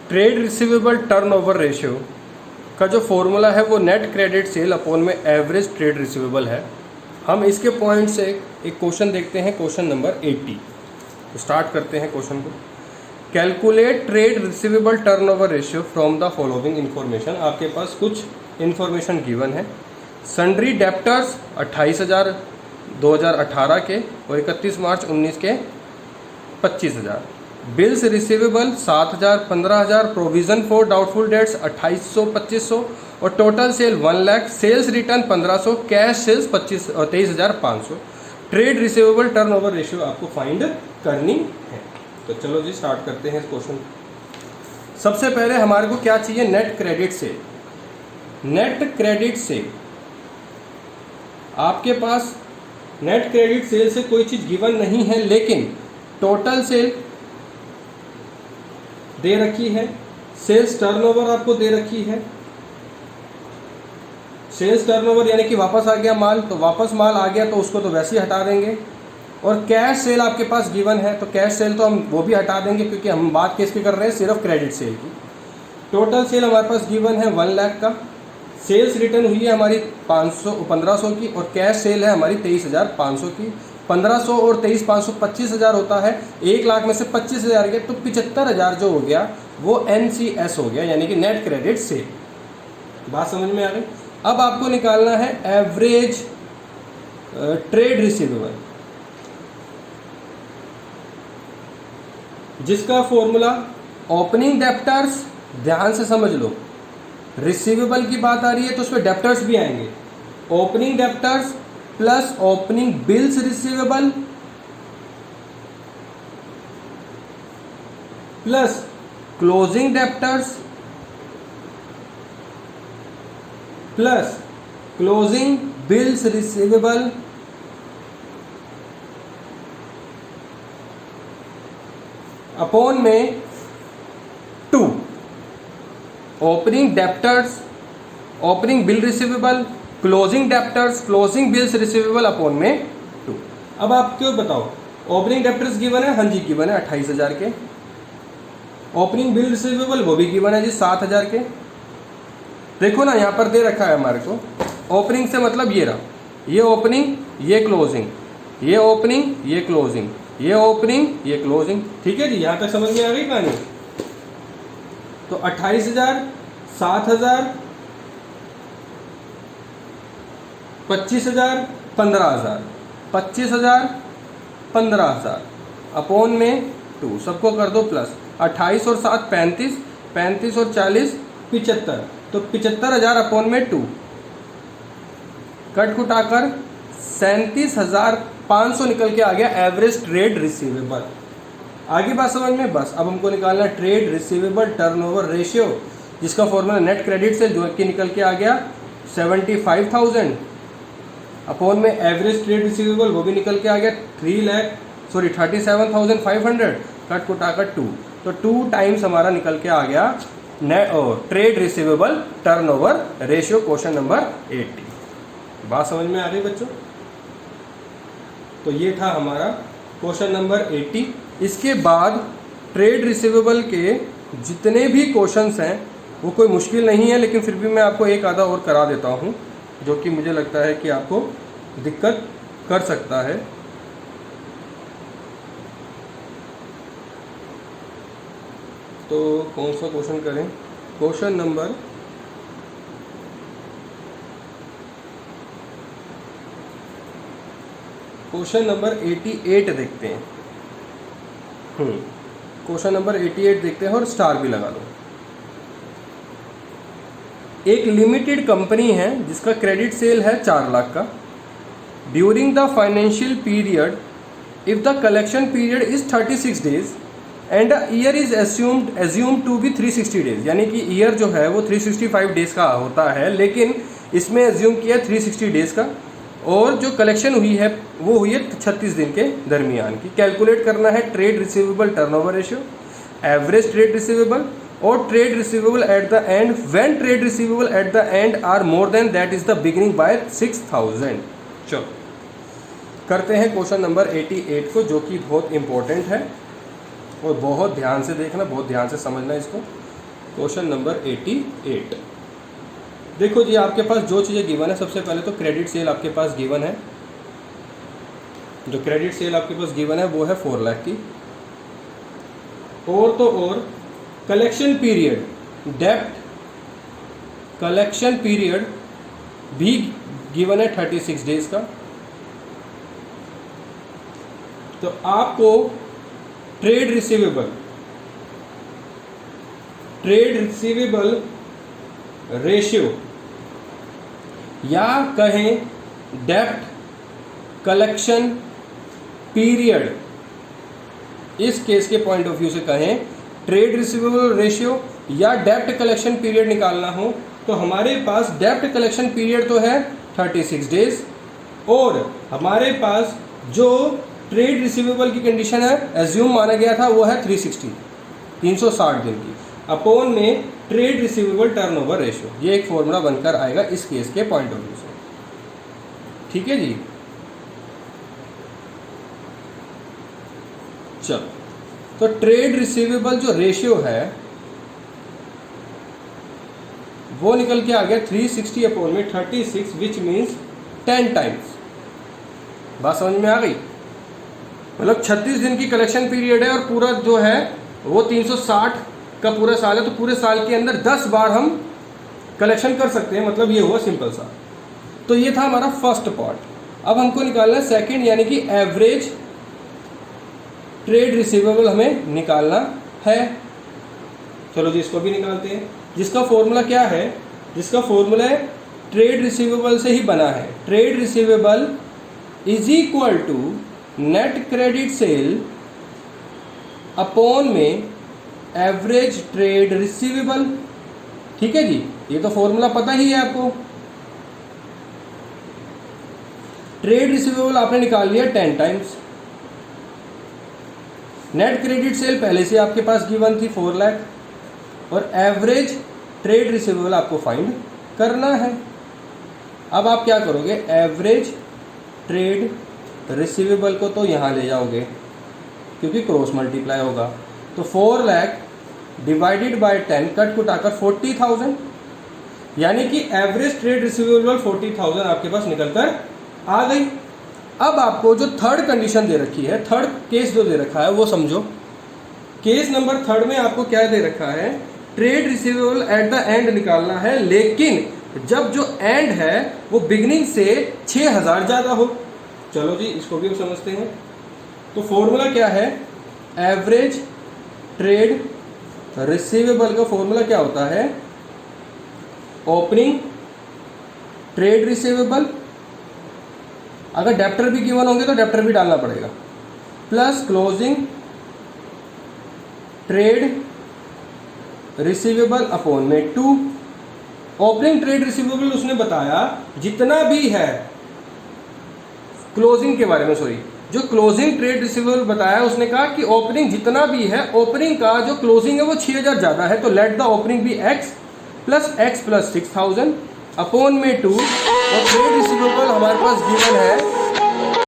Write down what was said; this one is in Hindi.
ट्रेड रिसीवेबल टर्नओवर रेशियो का जो फॉर्मूला है वो नेट क्रेडिट सेल अपॉन में एवरेज ट्रेड रिसीवेबल है। हम इसके पॉइंट से एक क्वेश्चन देखते हैं, क्वेश्चन नंबर 80। तो स्टार्ट करते हैं क्वेश्चन को। Calculate trade receivable turnover ratio from the following information. आपके पास कुछ इन्फॉर्मेशन गिवन है। सन्ड्री डेप्टर्स 28,000 2018 के और 31 मार्च 19 के 25,000। Bills receivable 7,000 15,000। Provision for doubtful debts 2,800 2,500 और total sale 1 lakh. Sales return 1,500। Cash sales 23,500। Trade receivable turnover ratio आपको फाइंड करनी है। तो चलो जी स्टार्ट करते हैं इस क्वेश्चन। सबसे पहले हमारे को क्या चाहिए? Net credit cell. Net credit cell आपके पास नेट क्रेडिट सेल से कोई चीज गिवन नहीं है, लेकिन टोटल सेल दे रखी है, सेल्स टर्नओवर आपको दे रखी है। सेल्स टर्नओवर यानी कि वापस आ गया माल, तो वापस माल आ गया तो उसको तो वैसे ही हटा देंगे। और कैश सेल आपके पास गिवन है, तो कैश सेल तो हम वो भी हटा देंगे, क्योंकि हम बात किसकी कर रहे हैं? सिर्फ क्रेडिट सेल की। टोटल सेल हमारे पास गिवन है 1 लाख का। सेल्स रिटर्न हुई है हमारी 1500 की और कैश सेल है हमारी 23,500 की। 1500 और 23,500 25,000 होता है। 1 लाख में से 25,000 गया तो 75,000 जो हो गया वो NCS हो गया, यानी कि नेट क्रेडिट सेल। बात समझ में आ गई? अब आपको निकालना है एवरेज ट्रेड रिसीवेबल, जिसका फॉर्मूला ओपनिंग डेप्टर्स, ध्यान से समझ लो, रिसीवेबल की बात आ रही है तो उसमें डेप्टर्स भी आएंगे। Opening debtors plus opening bills receivable plus closing debtors plus closing bills receivable upon में 2। Opening debtors, opening bill receivable, closing debtors, closing bills receivable upon में 2। अब आप क्यों बताओ, ओपनिंग डेप्टर्स गिवन है? हाँ जी गिवन है 28,000 के। ओपनिंग बिल रिसीवेबल वो भी गिवन है जी 7,000 के। देखो ना यहाँ पर दे रखा है हमारे को। ओपनिंग से मतलब ये रहा, ये ओपनिंग ये क्लोजिंग, ये ओपनिंग ये क्लोजिंग, ये ओपनिंग ये क्लोजिंग। ठीक है जी, यहाँ तक समझ में आ गई कहानी? तो 28,000 7,000 25,000 15,000 25,000 15,000 अपॉन में 2, सबको कर दो प्लस। 28 और 7 35, 35 और 40 75, तो 75,000 अपॉन में 2, कट कुटाकर 37,500 निकल के आ गया एवरेज ट्रेड रिसीवेबल। आगे बात समझ में? बस अब हमको निकालना ट्रेड रिसीवेबल टर्नओवर रेशियो, जिसका फॉर्मूला नेट क्रेडिट से जो कि निकल के आ गया 75,000 अपॉन में एवरेज ट्रेड रिसीवेबल, वो भी निकल के आ गया 37,500 कट कुटाकर 2, तो 2 टाइम्स हमारा निकल के आ गया trade receivable turnover ratio, question number 80। बात समझ में आ गई बच्चों? तो ये था हमारा क्वेश्चन नंबर 80। इसके बाद ट्रेड रिसीवेबल के जितने भी क्वेश्चंस हैं वो कोई मुश्किल नहीं है, लेकिन फिर भी मैं आपको एक आधा और करा देता हूँ, जो कि मुझे लगता है कि आपको दिक्कत कर सकता है। तो कौन सा क्वेश्चन करें? क्वेश्चन नंबर क्वेश्चन नंबर 88 देखते हैं। क्वेश्चन नंबर 88 देखते हैं और स्टार भी लगा दो। एक लिमिटेड कंपनी है जिसका क्रेडिट सेल है 4 लाख का। During the financial period, if the collection period is 36 days and the year is assumed to be 360 days, यानी कि ईयर जो है वो 365 डेज का होता है, लेकिन इसमें एज्यूम किया 360 डेज का, और जो कलेक्शन हुई है वो हुई है 36 दिन के दरमियान की। कैलकुलेट करना है trade receivable turnover ratio, average trade receivable और trade receivable at the end, when trade receivable at the end are more than that is the beginning by 6,000। चलो करते हैं क्वेश्चन नंबर 88 को, जो कि बहुत इंपॉर्टेंट है और बहुत ध्यान से देखना, बहुत ध्यान से समझना इसको। Question number 88। देखो जी, आपके पास जो चीज़ें गिवन है, सबसे पहले तो क्रेडिट सेल आपके पास गिवन है। जो क्रेडिट सेल आपके पास गिवन है वो है 4 लाख की। और तो और कलेक्शन पीरियड, डेप्ट कलेक्शन पीरियड भी गिवन है 36 डेज का। तो आपको ट्रेड रिसीवेबल रेशियो या कहें डेप्ट कलेक्शन पीरियड, इस केस के पॉइंट ऑफ व्यू से कहें ट्रेड रिसीवेबल रेशियो या डेप्ट कलेक्शन पीरियड निकालना हो तो हमारे पास डेप्ट कलेक्शन पीरियड तो है 36 डेज और हमारे पास जो ट्रेड रिसीवेबल की कंडीशन है एज्यूम माना गया था वो है 360 दिन की अपॉन में ट्रेड रिसीवेबल टर्नओवर रेशियो। ये एक फॉर्मूला बनकर आएगा इस केस के पॉइंट ऑफ व्यू से। ठीक है जी, चलो तो ट्रेड रिसीवेबल जो रेशियो है वो निकल के आ गया 360 अपॉन में 36 विच मीन्स 10 टाइम्स। बात समझ में आ गई? मतलब 36 दिन की कलेक्शन पीरियड है और पूरा जो है वो 360 का पूरा साल है, तो पूरे साल के अंदर 10 बार हम कलेक्शन कर सकते हैं। मतलब ये हुआ सिंपल सा। तो ये था हमारा फर्स्ट पार्ट। अब हमको निकालना है सेकंड, यानी कि एवरेज ट्रेड रिसीवेबल हमें निकालना है। चलो जी, इसको भी निकालते हैं। जिसका फॉर्मूला क्या है? जिसका फॉर्मूला ट्रेड रिसीवेबल से ही बना है। Trade receivable is equal to net credit sale upon में एवरेज ट्रेड रिसीवेबल। ठीक है जी, ये तो फॉर्मूला पता ही है आपको। ट्रेड रिसीवेबल आपने निकाल लिया 10 टाइम्स। नेट क्रेडिट सेल पहले से आपके पास गिवन थी 4 लाख और एवरेज ट्रेड रिसीवेबल आपको फाइंड करना है। अब आप क्या करोगे? एवरेज ट्रेड रिसीवेबल को तो यहाँ ले जाओगे क्योंकि क्रॉस मल्टीप्लाई होगा। तो 4 लाख डिवाइडेड बाय 10 कट कुटाकर 40,000, यानी कि एवरेज ट्रेड रिसीवेबल 40,000 आपके पास निकल कर आ गई। अब आपको जो थर्ड कंडीशन दे रखी है, थर्ड केस जो दे रखा है वो समझो। केस नंबर थर्ड में आपको क्या दे रखा है? Trade receivable at the and निकालना है, लेकिन जब जो एंड है वो बिगनिंग से 6,000 ज़्यादा हो। चलो जी, इसको भी हम समझते हैं। तो फॉर्मूला क्या है? एवरेज ट्रेड रिसीवेबल का फॉर्मूला क्या होता है? ओपनिंग ट्रेड रिसीवेबल, अगर डेप्टर भी गिवन होंगे तो डेप्टर भी डालना पड़ेगा, plus closing trade receivable upon में 2। ओपनिंग ट्रेड रिसीवेबल उसने बताया जितना भी है, क्लोजिंग के बारे में सॉरी, जो क्लोजिंग ट्रेड रिसीवेबल बताया उसने कहा कि ओपनिंग जितना भी है, ओपनिंग का जो क्लोजिंग है वो 6,000 ज़्यादा है, तो लेट द ओपनिंग भी x प्लस 6,000 अपॉन में 2। और ट्रेड रिसीवेबल हमारे पास गिवन है